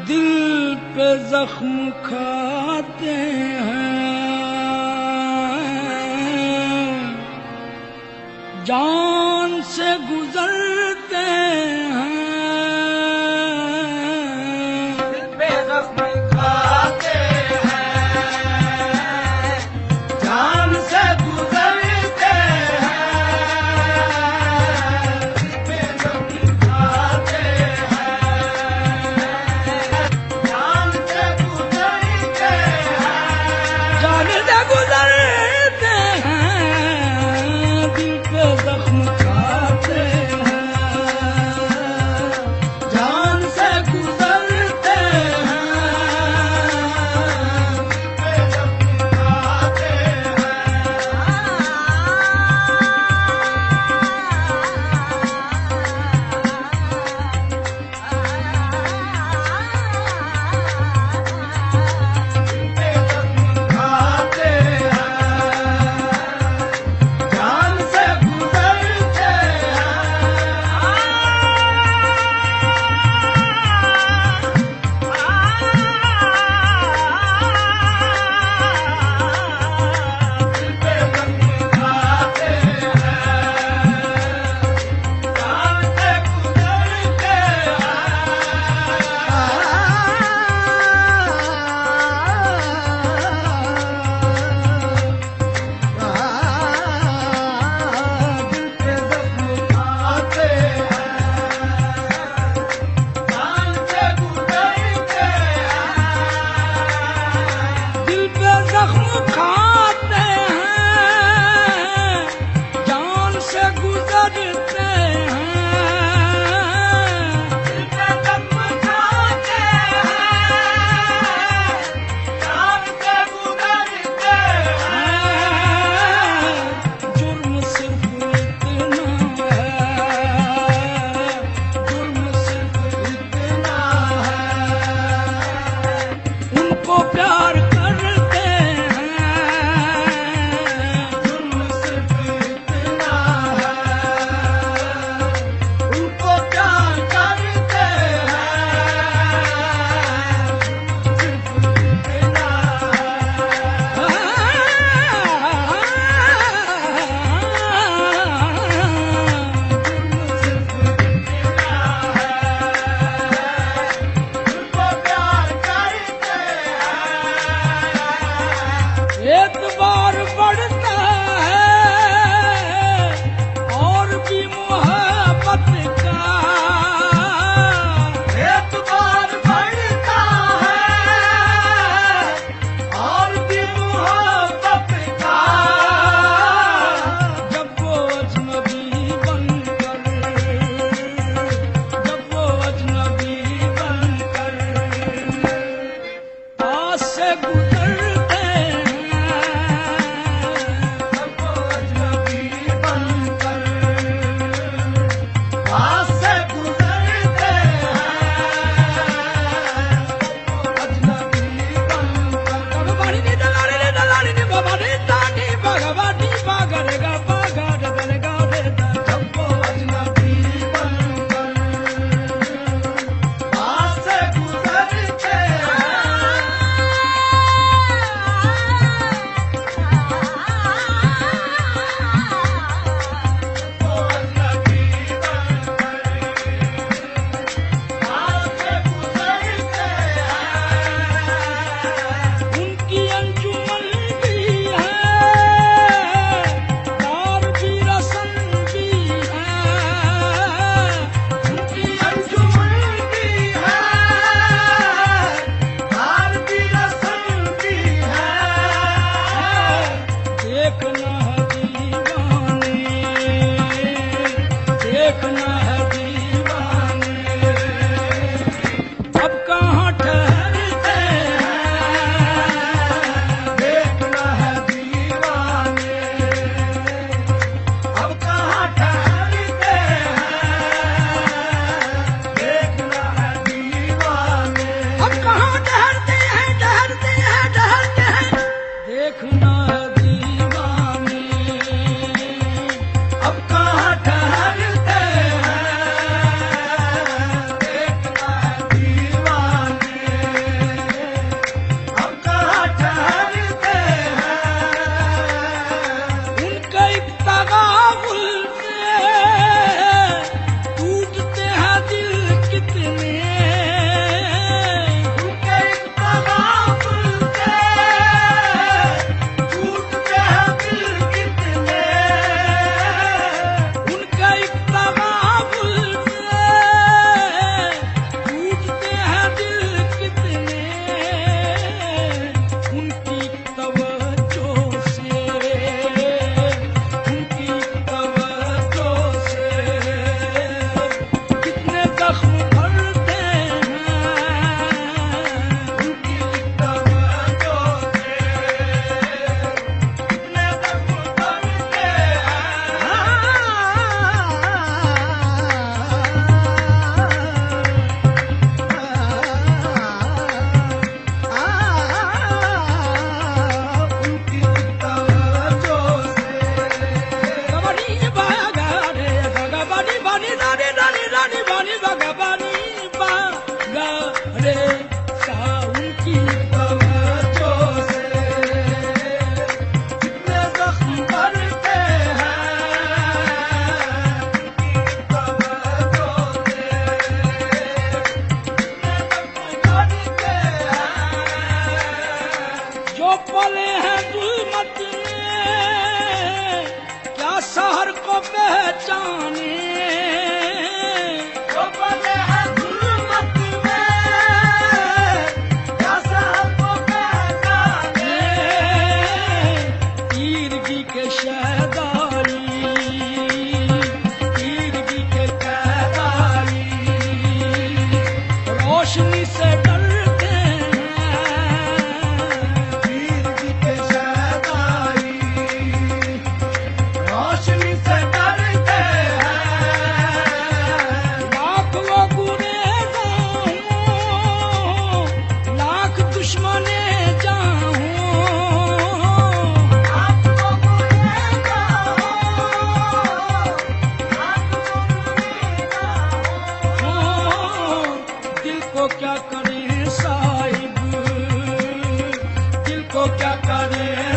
दिल पे जख्म खाते हैं, जान से गुजरते हैं। दिल पे जख्म खाते हैं, जान से गुजरते हैं। दिल पे जख्म खाते हैं, जान से गुजरते हैं। जान से गुजरते हैं, दिल पे जख्म खाते हैं। गुजरे सावन की तवज्जो से कितने जख्म भरते हैं तवज्जो से कितने जख्म भरते हैं जो पले हैं जुल्मत में क्या शहर को पहचाने जो पले हैं जुल्मत में क्या शहर को पहचाने तीरगी के शहदारी तीरगी के कैदारी रोशनी से डरते हैं वीर जी के शहदारी रोशनी से डरते हैं लाख लोग गुरेज़ हों, लाख दुश्मने जाऊं आप लोगों ने कहो आप लोगों ने कहो दिल को क्या करें साहिब दिल को क्या करें